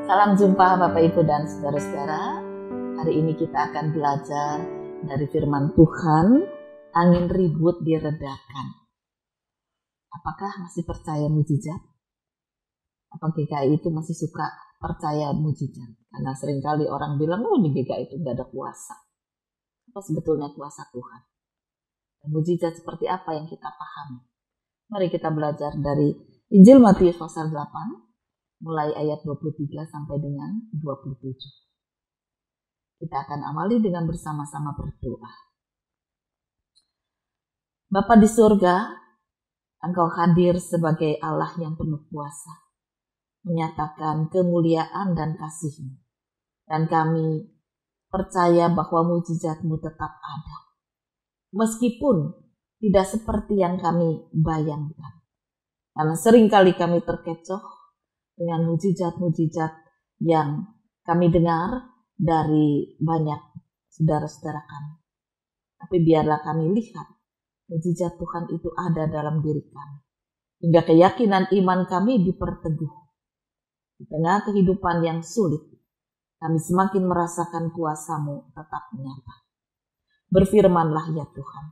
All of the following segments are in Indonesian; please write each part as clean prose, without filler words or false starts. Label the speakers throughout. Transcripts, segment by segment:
Speaker 1: Salam jumpa Bapak Ibu dan saudara-saudara. Hari ini kita akan belajar dari firman Tuhan, angin ribut diredakan. Apakah masih percaya mujizat? Apa GKI itu masih suka percaya mujizat? Karena seringkali orang bilang, di GKI itu gak ada kuasa. Apa sebetulnya kuasa Tuhan? Dan mujizat seperti apa yang kita pahami? Mari kita belajar dari Injil Matius pasal 8. Mulai ayat 23 sampai dengan 27. Kita akan awali dengan bersama-sama berdoa. Bapa di surga, Engkau hadir sebagai Allah yang penuh kuasa, menyatakan kemuliaan dan kasih-Mu. Dan kami percaya bahwa mujizat-Mu tetap ada, meskipun tidak seperti yang kami bayangkan. Karena seringkali kami terkecoh dengan mujizat-mujizat yang kami dengar dari banyak saudara-saudara kami. Tapi biarlah kami lihat mujizat Tuhan itu ada dalam diri kami, hingga keyakinan iman kami diperteguh. Di tengah kehidupan yang sulit, kami semakin merasakan kuasa-Mu tetap nyata. Berfirmanlah ya Tuhan.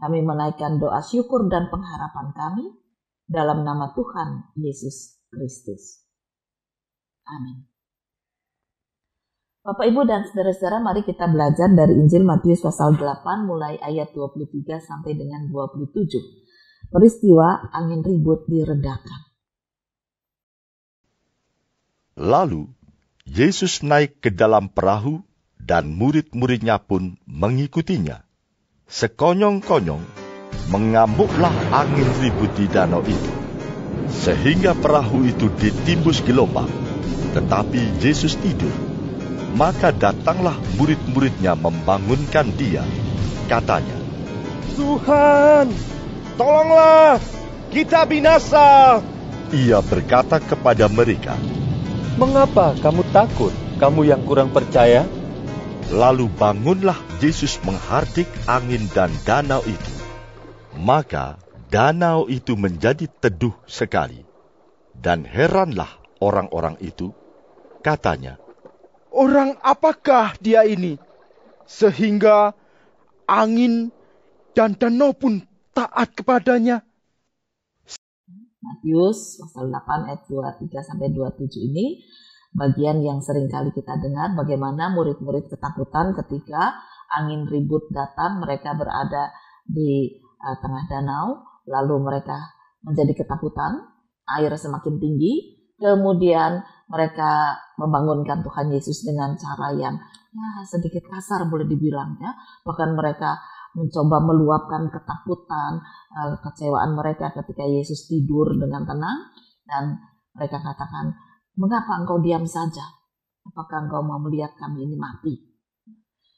Speaker 1: Kami menaikkan doa syukur dan pengharapan kami dalam nama Tuhan Yesus Kristus. Amin. Bapak Ibu dan saudara-saudara, mari kita belajar dari Injil Matius pasal 8 mulai ayat 23 sampai dengan 27. Peristiwa angin ribut diredakan.
Speaker 2: Lalu Yesus naik ke dalam perahu dan murid-muridnya pun mengikutinya. Sekonyong-konyong mengamuklah angin ribut di danau itu, sehingga perahu itu ditimbus gelombang, tetapi Yesus tidur. Maka datanglah murid-muridnya membangunkan dia. Katanya,
Speaker 3: Tuhan, tolonglah, kita binasa.
Speaker 2: Ia berkata kepada mereka,
Speaker 3: Mengapa kamu takut, kamu yang kurang percaya?
Speaker 2: Lalu bangunlah Yesus menghardik angin dan danau itu. Maka danau itu menjadi teduh sekali. Dan heranlah orang-orang itu. Katanya,
Speaker 4: Orang apakah dia ini? Sehingga angin dan danau pun taat kepadanya.
Speaker 1: Matius pasal 8 ayat 23 sampai 27 ini bagian yang sering kali kita dengar, bagaimana murid-murid ketakutan ketika angin ribut datang, mereka berada di tengah danau, lalu mereka menjadi ketakutan, air semakin tinggi, kemudian mereka membangunkan Tuhan Yesus dengan cara yang sedikit kasar boleh dibilang ya, bahkan mereka mencoba meluapkan ketakutan, kecewaan mereka ketika Yesus tidur dengan tenang, dan mereka katakan, mengapa engkau diam saja? Apakah engkau mau melihat kami ini mati?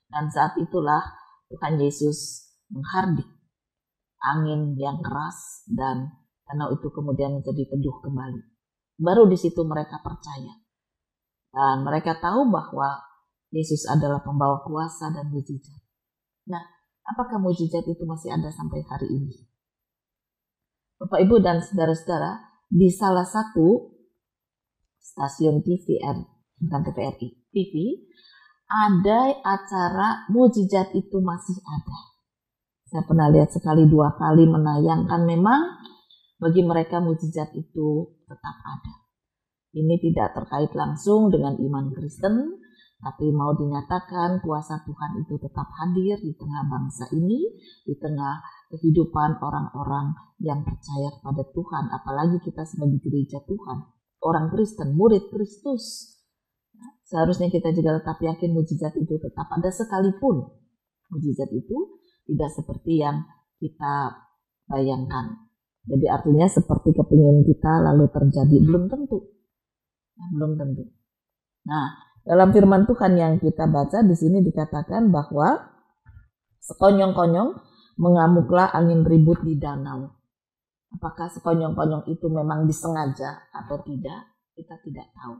Speaker 1: Dan saat itulah Tuhan Yesus menghardik angin yang keras dan danau itu kemudian menjadi teduh kembali. Baru di situ mereka percaya. Dan mereka tahu bahwa Yesus adalah pembawa kuasa dan mujizat. Nah, apakah mujizat itu masih ada sampai hari ini? Bapak, Ibu, dan saudara-saudara, di salah satu stasiun bukan TVRI, TV, ada acara mujizat itu masih ada. Saya pernah lihat sekali dua kali menayangkan, memang bagi mereka mujizat itu tetap ada. Ini tidak terkait langsung dengan iman Kristen, tapi mau dinyatakan kuasa Tuhan itu tetap hadir di tengah bangsa ini, di tengah kehidupan orang-orang yang percaya kepada Tuhan, apalagi kita sebagai gereja Tuhan, orang Kristen, murid Kristus. Seharusnya kita juga tetap yakin mujizat itu tetap ada, sekalipun mujizat itu tidak seperti yang kita bayangkan. Jadi artinya seperti kepingin kita lalu terjadi, belum tentu. Belum tentu. Nah, dalam firman Tuhan yang kita baca di sini dikatakan bahwa sekonyong-konyong mengamuklah angin ribut di danau. Apakah sekonyong-konyong itu memang disengaja atau tidak? Kita tidak tahu.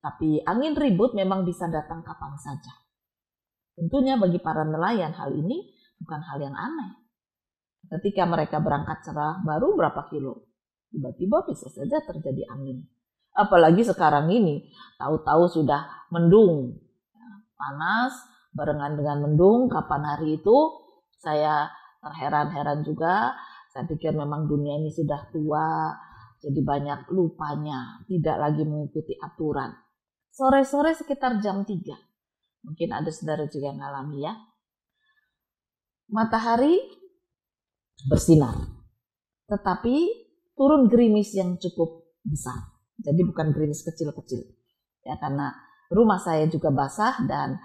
Speaker 1: Tapi angin ribut memang bisa datang kapan saja. Tentunya bagi para nelayan hal ini bukan hal yang aneh. Ketika mereka berangkat cerah baru berapa kilo, tiba-tiba bisa saja terjadi angin. Apalagi sekarang ini, tahu-tahu sudah mendung, panas, barengan dengan mendung, kapan hari itu, saya terheran-heran juga. Saya pikir memang dunia ini sudah tua, jadi banyak lupanya, tidak lagi mengikuti aturan. Sore-sore sekitar jam 3, mungkin ada saudara juga yang ngalami ya. Matahari bersinar, tetapi turun gerimis yang cukup besar. Jadi bukan gerimis kecil-kecil, ya, karena rumah saya juga basah dan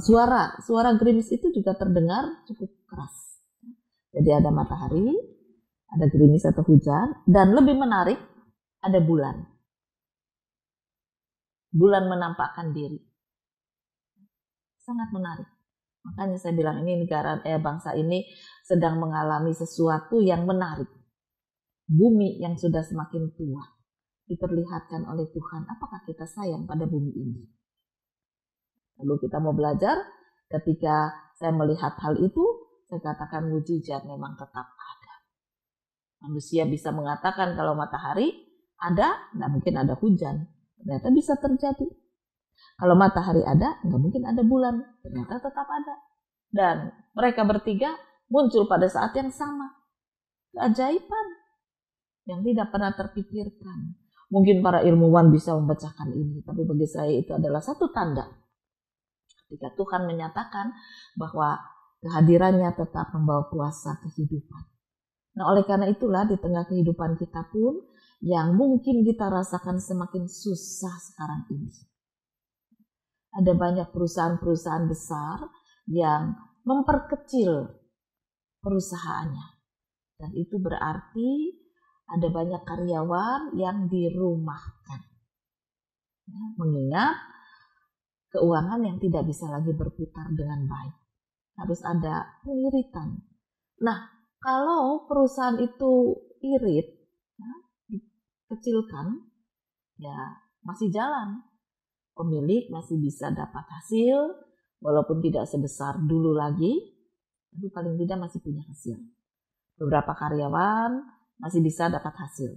Speaker 1: suara gerimis itu juga terdengar cukup keras. Jadi ada matahari, ada gerimis atau hujan, dan lebih menarik ada bulan. Bulan menampakkan diri. Sangat menarik. Makanya saya bilang ini bangsa ini sedang mengalami sesuatu yang menarik. Bumi yang sudah semakin tua diperlihatkan oleh Tuhan. Apakah kita sayang pada bumi ini? Lalu kita mau belajar, ketika saya melihat hal itu, saya katakan mujizat memang tetap ada. Manusia bisa mengatakan kalau matahari ada, nggak mungkin ada hujan. Ternyata bisa terjadi. Kalau matahari ada, nggak mungkin ada bulan. Ternyata tetap ada. Dan mereka bertiga muncul pada saat yang sama. Keajaiban yang tidak pernah terpikirkan. Mungkin para ilmuwan bisa memecahkan ini, tapi bagi saya itu adalah satu tanda. Ketika Tuhan menyatakan bahwa kehadirannya tetap membawa kuasa kehidupan. Nah, oleh karena itulah di tengah kehidupan kita pun yang mungkin kita rasakan semakin susah sekarang ini. Ada banyak perusahaan-perusahaan besar yang memperkecil perusahaannya. Dan itu berarti ada banyak karyawan yang dirumahkan. Ya, mengingat keuangan yang tidak bisa lagi berputar dengan baik. Harus ada pengiritan. Nah, kalau perusahaan itu irit, ya, dikecilkan, ya masih jalan. Pemilik masih bisa dapat hasil, walaupun tidak sebesar dulu lagi, tapi paling tidak masih punya hasil. Beberapa karyawan masih bisa dapat hasil.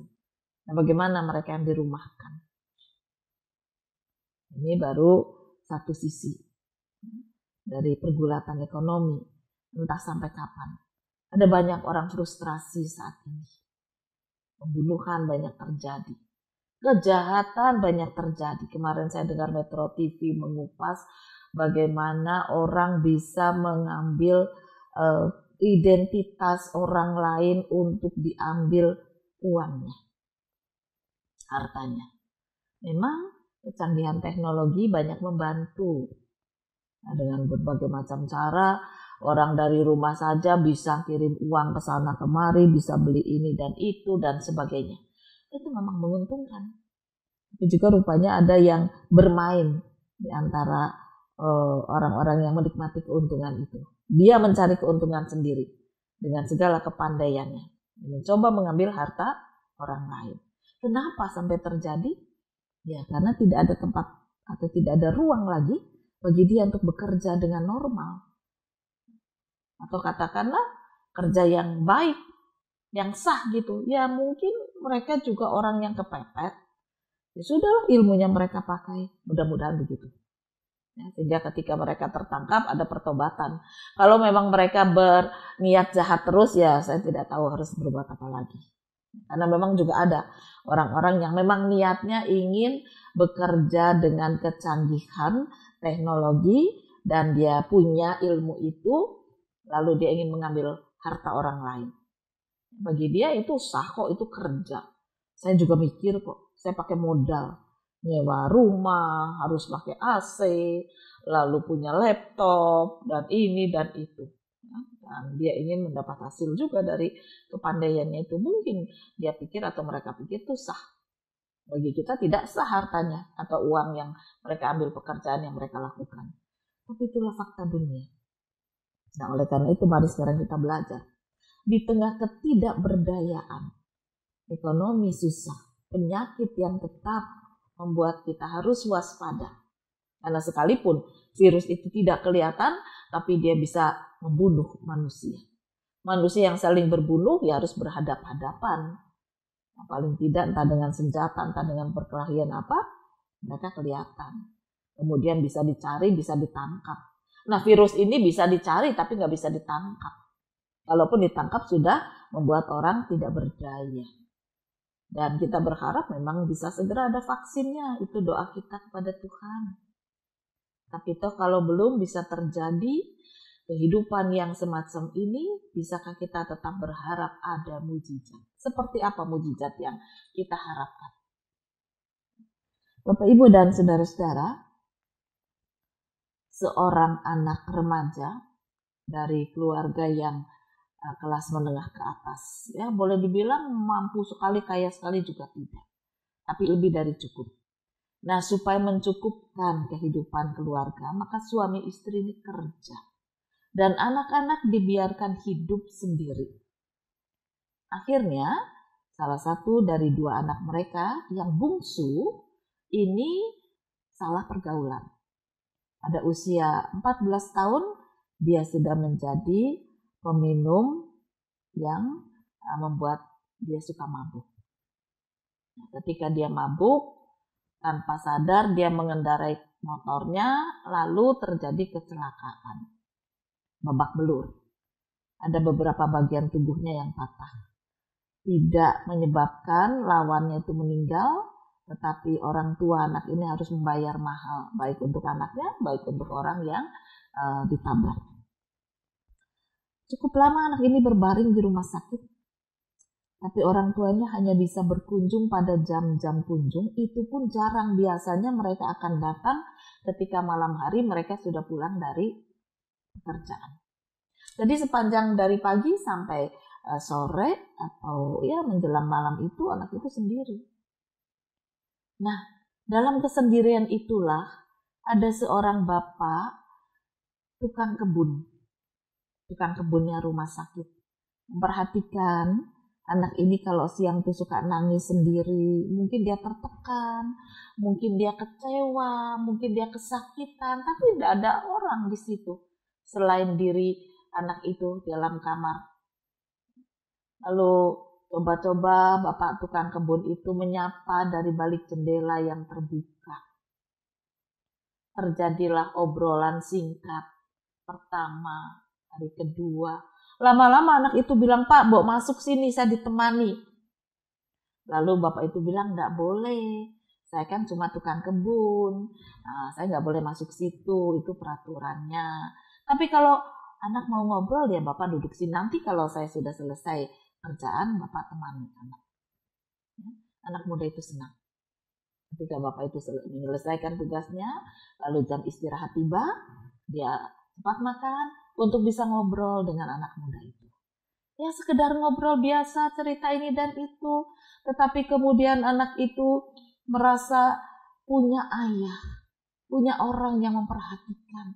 Speaker 1: Nah, bagaimana mereka yang dirumahkan? Ini baru satu sisi dari pergulatan ekonomi, entah sampai kapan. Ada banyak orang frustrasi saat ini. Pembunuhan banyak terjadi. Kejahatan banyak terjadi. Kemarin saya dengar Metro TV mengupas bagaimana orang bisa mengambil identitas orang lain untuk diambil uangnya, hartanya. Memang kecanggihan teknologi banyak membantu. Nah, dengan berbagai macam cara, orang dari rumah saja bisa kirim uang ke sana kemari, bisa beli ini dan itu dan sebagainya. Itu memang menguntungkan. Tapi juga rupanya ada yang bermain di antara orang-orang yang menikmati keuntungan itu. Dia mencari keuntungan sendiri dengan segala kepandaiannya, mencoba mengambil harta orang lain. Kenapa sampai terjadi? Ya, karena tidak ada tempat atau tidak ada ruang lagi bagi dia untuk bekerja dengan normal. Atau katakanlah kerja yang baik, yang sah gitu. Ya mungkin mereka juga orang yang kepepet. Ya sudah, ilmunya mereka pakai. Mudah-mudahan begitu. Ya, sehingga ketika mereka tertangkap ada pertobatan. Kalau memang mereka berniat jahat terus, ya saya tidak tahu harus berbuat apa lagi. Karena memang juga ada orang-orang yang memang niatnya ingin bekerja dengan kecanggihan teknologi dan dia punya ilmu itu, lalu dia ingin mengambil harta orang lain. Bagi dia itu sah kok, itu kerja. Saya juga mikir kok, saya pakai modal, nyewa rumah, harus pakai AC, lalu punya laptop, dan ini dan itu. Dan dia ingin mendapat hasil juga dari kepandaiannya itu. Mungkin dia pikir atau mereka pikir itu sah. Bagi kita tidak sah hartanya atau uang yang mereka ambil, pekerjaan yang mereka lakukan. Tapi itulah fakta dunia. Nah, oleh karena itu mari sekarang kita belajar. Di tengah ketidakberdayaan, ekonomi susah, penyakit yang tetap membuat kita harus waspada. Karena sekalipun virus itu tidak kelihatan, tapi dia bisa membunuh manusia. Manusia yang saling berbunuh ya harus berhadap-hadapan. Paling tidak entah dengan senjata, entah dengan perkelahian apa, mereka kelihatan. Kemudian bisa dicari, bisa ditangkap. Nah, virus ini bisa dicari tapi nggak bisa ditangkap. Kalaupun ditangkap sudah membuat orang tidak berdaya. Dan kita berharap memang bisa segera ada vaksinnya. Itu doa kita kepada Tuhan. Tapi toh kalau belum bisa terjadi kehidupan yang semacam ini, bisakah kita tetap berharap ada mujizat? Seperti apa mujizat yang kita harapkan? Bapak, Ibu, dan saudara-saudara, seorang anak remaja dari keluarga yang kelas menengah ke atas, ya boleh dibilang mampu sekali, kaya sekali juga tidak, tapi lebih dari cukup. Nah, supaya mencukupkan kehidupan keluarga, maka suami istri ini kerja dan anak-anak dibiarkan hidup sendiri. Akhirnya salah satu dari dua anak mereka yang bungsu ini salah pergaulan. Pada usia 14 tahun dia sudah menjadi peminum yang membuat dia suka mabuk. Ketika dia mabuk, tanpa sadar dia mengendarai motornya, lalu terjadi kecelakaan. Babak belur. Ada beberapa bagian tubuhnya yang patah. Tidak menyebabkan lawannya itu meninggal, tetapi orang tua anak ini harus membayar mahal, baik untuk anaknya, baik untuk orang yang ditabrak. Cukup lama anak ini berbaring di rumah sakit, tapi orang tuanya hanya bisa berkunjung pada jam-jam kunjung, itu pun jarang. Biasanya mereka akan datang ketika malam hari mereka sudah pulang dari pekerjaan. Jadi sepanjang dari pagi sampai sore atau ya menjelang malam itu anak itu sendiri. Nah, dalam kesendirian itulah ada seorang bapak tukang kebunnya rumah sakit, memperhatikan anak ini kalau siang tuh suka nangis sendiri. Mungkin dia tertekan, mungkin dia kecewa, mungkin dia kesakitan, tapi tidak ada orang di situ selain diri anak itu dalam kamar. Lalu coba-coba bapak tukang kebun itu menyapa dari balik jendela yang terbuka. Terjadilah obrolan singkat pertama, hari kedua. Lama-lama anak itu bilang, "Pak, bawa masuk sini, saya ditemani." Lalu bapak itu bilang, "Nggak boleh, saya kan cuma tukang kebun. Nah, saya nggak boleh masuk situ, itu peraturannya. Tapi kalau anak mau ngobrol, ya bapak duduk sini. Nanti kalau saya sudah selesai kerjaan, bapak temani anak." Anak muda itu senang. Ketika bapak itu menyelesaikan tugasnya, lalu jam istirahat tiba, dia cepat makan untuk bisa ngobrol dengan anak muda itu. Ya sekedar ngobrol biasa, cerita ini dan itu. Tetapi kemudian anak itu merasa punya ayah, punya orang yang memperhatikan,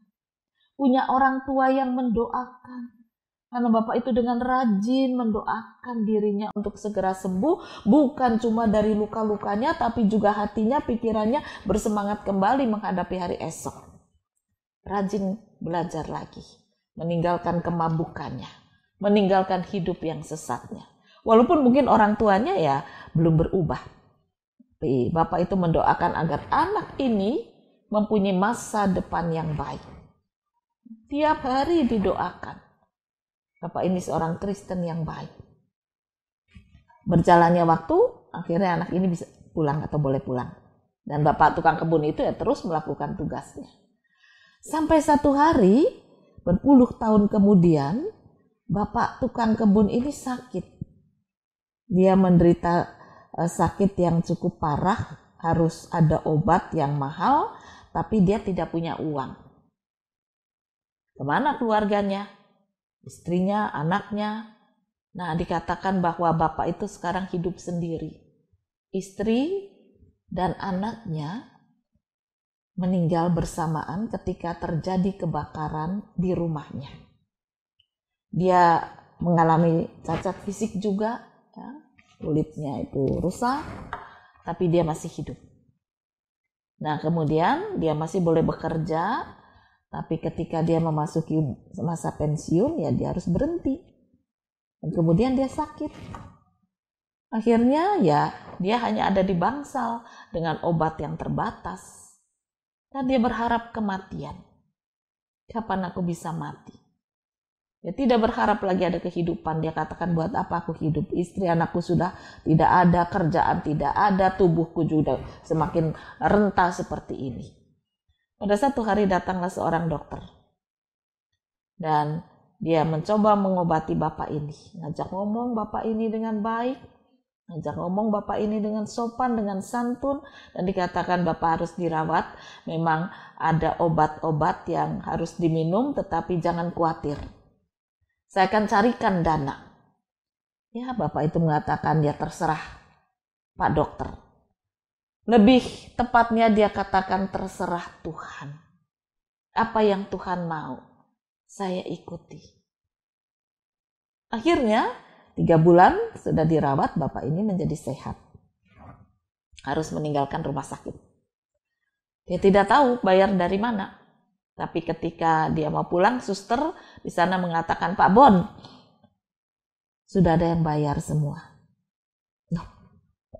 Speaker 1: punya orang tua yang mendoakan. Karena bapak itu dengan rajin mendoakan dirinya untuk segera sembuh, bukan cuma dari luka-lukanya, tapi juga hatinya, pikirannya bersemangat kembali menghadapi hari esok. Rajin belajar lagi, meninggalkan kemabukannya, meninggalkan hidup yang sesatnya. Walaupun mungkin orang tuanya ya belum berubah. Tapi bapak itu mendoakan agar anak ini mempunyai masa depan yang baik. Tiap hari didoakan. Bapak ini seorang Kristen yang baik. Berjalannya waktu, akhirnya anak ini bisa pulang atau boleh pulang. Dan bapak tukang kebun itu ya terus melakukan tugasnya. Sampai satu hari, berpuluh tahun kemudian, bapak tukang kebun ini sakit. Dia menderita sakit yang cukup parah, harus ada obat yang mahal, tapi dia tidak punya uang. Kemana keluarganya? Istrinya, anaknya. Nah, dikatakan bahwa bapak itu sekarang hidup sendiri. Istri dan anaknya meninggal bersamaan ketika terjadi kebakaran di rumahnya. Dia mengalami cacat fisik juga, ya, kulitnya itu rusak, tapi dia masih hidup. Nah, kemudian dia masih boleh bekerja, tapi ketika dia memasuki masa pensiun, ya dia harus berhenti. Dan kemudian dia sakit. Akhirnya ya dia hanya ada di bangsal dengan obat yang terbatas. Dan dia berharap kematian. Kapan aku bisa mati? Dia tidak berharap lagi ada kehidupan. Dia katakan, buat apa aku hidup? Istri anakku sudah tidak ada, kerjaan tidak ada, tubuhku juga semakin renta seperti ini. Pada satu hari datanglah seorang dokter. Dan dia mencoba mengobati bapak ini. Ngajak ngomong bapak ini dengan baik. Ngajak ngomong bapak ini dengan sopan, dengan santun. Dan dikatakan bapak harus dirawat. Memang ada obat-obat yang harus diminum, tetapi jangan khawatir. Saya akan carikan dana. Ya, bapak itu mengatakan, ya terserah Pak Dokter. Lebih tepatnya dia katakan terserah Tuhan. Apa yang Tuhan mau, saya ikuti. Akhirnya 3 bulan sudah dirawat, bapak ini menjadi sehat. Harus meninggalkan rumah sakit. Dia tidak tahu bayar dari mana. Tapi ketika dia mau pulang, suster di sana mengatakan, Pak Bon, sudah ada yang bayar semua. Nah,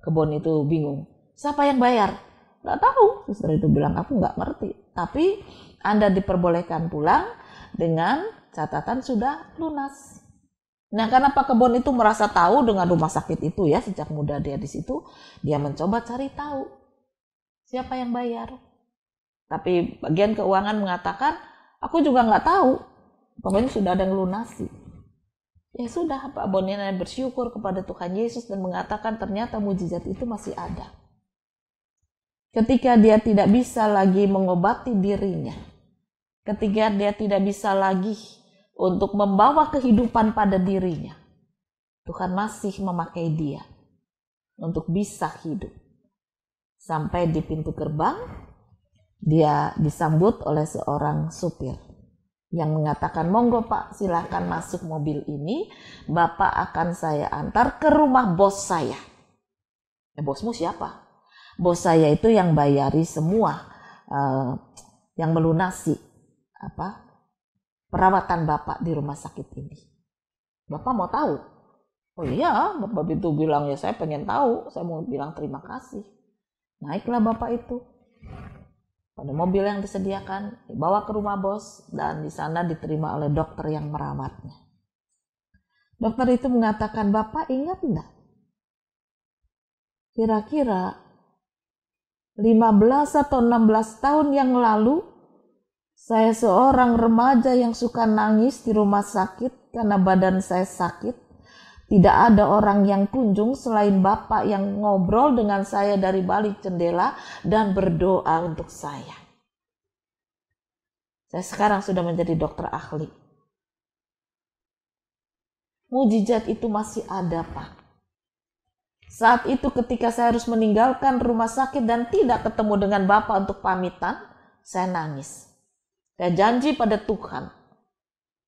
Speaker 1: Ke Bon itu bingung. Siapa yang bayar? Nggak tahu. Suster itu bilang, aku nggak ngerti. Tapi Anda diperbolehkan pulang dengan catatan sudah lunas. Nah, karena Pak Kebon itu merasa tahu dengan rumah sakit itu ya, sejak muda dia di situ, dia mencoba cari tahu siapa yang bayar. Tapi bagian keuangan mengatakan, aku juga nggak tahu, pokoknya sudah ada yang lunasi. Ya sudah, Pak Bonina bersyukur kepada Tuhan Yesus dan mengatakan ternyata mujizat itu masih ada. Ketika dia tidak bisa lagi mengobati dirinya, ketika dia tidak bisa lagi untuk membawa kehidupan pada dirinya, Tuhan masih memakai dia untuk bisa hidup. Sampai di pintu gerbang, dia disambut oleh seorang supir yang mengatakan, monggo Pak, silahkan masuk mobil ini, Bapak akan saya antar ke rumah bos saya. Bosmu siapa? Bos saya itu yang bayari semua, yang melunasi perawatan Bapak di rumah sakit ini. Bapak mau tahu? Oh iya, Bapak itu bilang, ya saya pengen tahu, saya mau bilang terima kasih. Naiklah Bapak itu pada mobil yang disediakan, dibawa ke rumah bos, dan di sana diterima oleh dokter yang merawatnya. Dokter itu mengatakan, Bapak ingat enggak? Kira-kira 15 atau 16 tahun yang lalu, saya seorang remaja yang suka nangis di rumah sakit karena badan saya sakit. Tidak ada orang yang kunjung selain Bapak yang ngobrol dengan saya dari balik jendela dan berdoa untuk saya. Saya sekarang sudah menjadi dokter ahli. Mujizat itu masih ada, Pak. Saat itu ketika saya harus meninggalkan rumah sakit dan tidak ketemu dengan Bapak untuk pamitan, saya nangis. Saya janji pada Tuhan.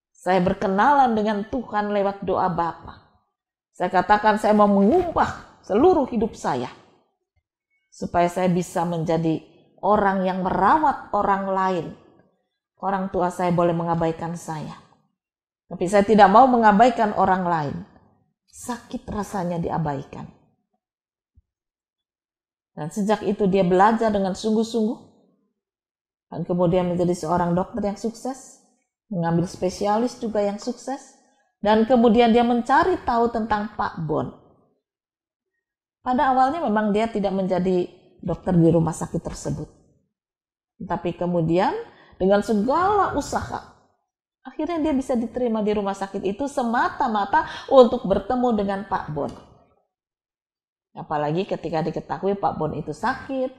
Speaker 1: Saya berkenalan dengan Tuhan lewat doa Bapak. Saya katakan saya mau mengumpah seluruh hidup saya. Supaya saya bisa menjadi orang yang merawat orang lain. Orang tua saya boleh mengabaikan saya. Tapi saya tidak mau mengabaikan orang lain. Sakit rasanya diabaikan. Dan sejak itu dia belajar dengan sungguh-sungguh. Dan kemudian menjadi seorang dokter yang sukses. Mengambil spesialis juga yang sukses. Dan kemudian dia mencari tahu tentang Pak Bon. Pada awalnya memang dia tidak menjadi dokter di rumah sakit tersebut. Tapi kemudian dengan segala usaha, akhirnya dia bisa diterima di rumah sakit itu semata-mata untuk bertemu dengan Pak Bon. Apalagi ketika diketahui Pak Bon itu sakit,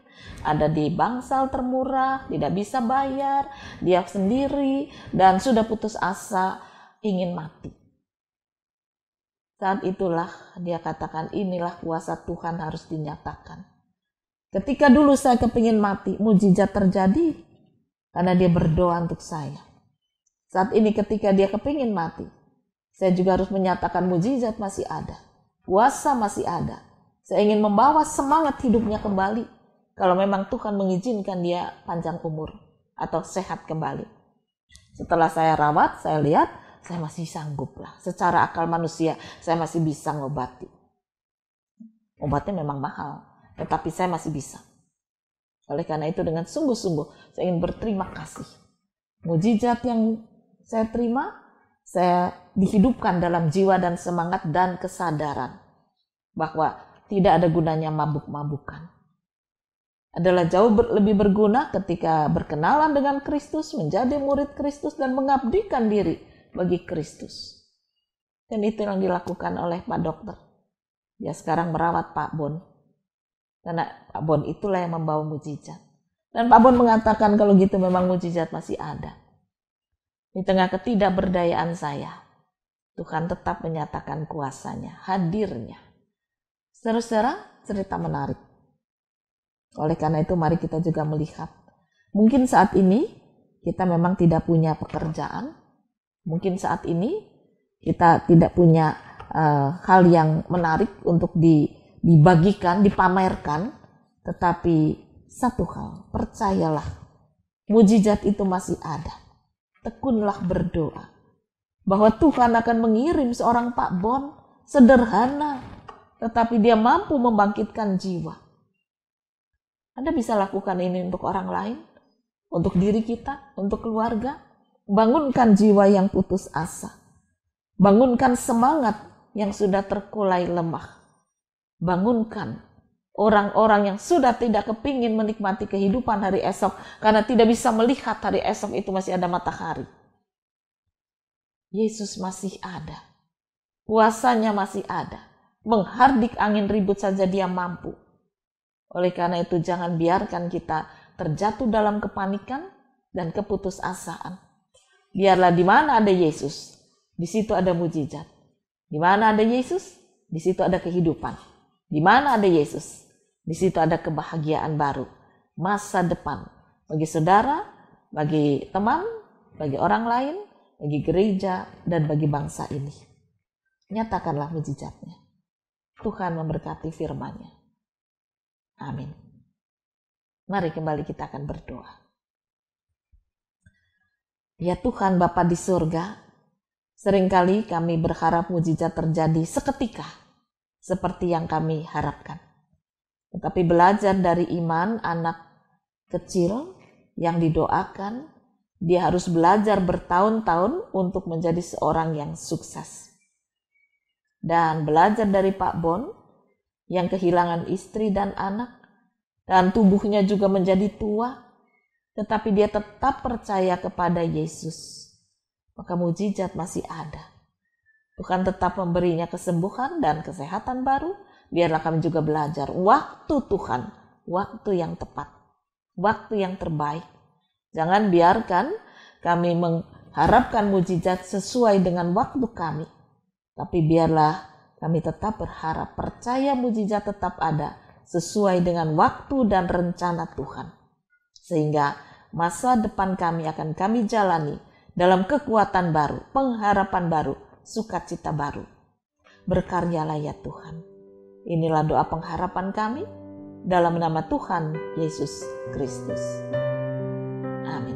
Speaker 1: ada di bangsal termurah, tidak bisa bayar, dia sendiri, dan sudah putus asa, ingin mati. Saat itulah dia katakan, inilah kuasa Tuhan harus dinyatakan. Ketika dulu saya kepingin mati, mujizat terjadi karena dia berdoa untuk saya. Saat ini ketika dia kepingin mati, saya juga harus menyatakan mujizat masih ada. Kuasa masih ada. Saya ingin membawa semangat hidupnya kembali. Kalau memang Tuhan mengizinkan dia panjang umur atau sehat kembali. Setelah saya rawat, saya lihat, saya masih sanggup lah. Secara akal manusia, saya masih bisa ngobati. Obatnya memang mahal, tetapi saya masih bisa. Oleh karena itu dengan sungguh-sungguh saya ingin berterima kasih. Mujizat yang saya terima, saya dihidupkan dalam jiwa dan semangat dan kesadaran bahwa tidak ada gunanya mabuk-mabukan. Adalah jauh lebih berguna ketika berkenalan dengan Kristus, menjadi murid Kristus dan mengabdikan diri bagi Kristus. Dan itu yang dilakukan oleh Pak Dokter. Dia sekarang merawat Pak Bon. Karena Pak Bon itulah yang membawa mujizat. Dan Pak Bon mengatakan kalau gitu memang mujizat masih ada. Di tengah ketidakberdayaan saya, Tuhan tetap menyatakan kuasanya, hadirnya. Saudara-saudara, cerita menarik. Oleh karena itu mari kita juga melihat. Mungkin saat ini kita memang tidak punya pekerjaan. Mungkin saat ini kita tidak punya hal yang menarik untuk dibagikan, dipamerkan. Tetapi satu hal, percayalah, mujizat itu masih ada. Tekunlah berdoa bahwa Tuhan akan mengirim seorang Pak Bon, sederhana, tetapi dia mampu membangkitkan jiwa. Anda bisa lakukan ini untuk orang lain, untuk diri kita, untuk keluarga. Bangunkan jiwa yang putus asa. Bangunkan semangat yang sudah terkulai lemah. Bangunkan orang-orang yang sudah tidak kepingin menikmati kehidupan hari esok karena tidak bisa melihat hari esok itu masih ada matahari. Yesus masih ada. Kuasanya masih ada. Menghardik angin ribut saja dia mampu. Oleh karena itu jangan biarkan kita terjatuh dalam kepanikan dan keputusasaan. Biarlah di mana ada Yesus, di situ ada mujizat. Di mana ada Yesus, di situ ada kehidupan. Di mana ada Yesus, di situ ada kebahagiaan baru, masa depan bagi saudara, bagi teman, bagi orang lain, bagi gereja, dan bagi bangsa ini. Nyatakanlah mujizatnya. Tuhan memberkati firman-Nya. Amin. Mari kembali kita akan berdoa. Ya Tuhan Bapa di surga, seringkali kami berharap mujizat terjadi seketika, seperti yang kami harapkan. Tetapi belajar dari iman anak kecil yang didoakan, dia harus belajar bertahun-tahun untuk menjadi seorang yang sukses. Dan belajar dari Pak Bon yang kehilangan istri dan anak, dan tubuhnya juga menjadi tua, tetapi dia tetap percaya kepada Yesus. Maka mujizat masih ada. Tuhan tetap memberinya kesembuhan dan kesehatan baru. Biarlah kami juga belajar waktu Tuhan, waktu yang tepat, waktu yang terbaik. Jangan biarkan kami mengharapkan mujizat sesuai dengan waktu kami. Tapi biarlah kami tetap berharap, percaya mujizat tetap ada sesuai dengan waktu dan rencana Tuhan. Sehingga masa depan kami akan kami jalani dalam kekuatan baru, pengharapan baru, sukacita baru. Berkaryalah ya Tuhan. Inilah doa pengharapan kami dalam nama Tuhan Yesus Kristus. Amin.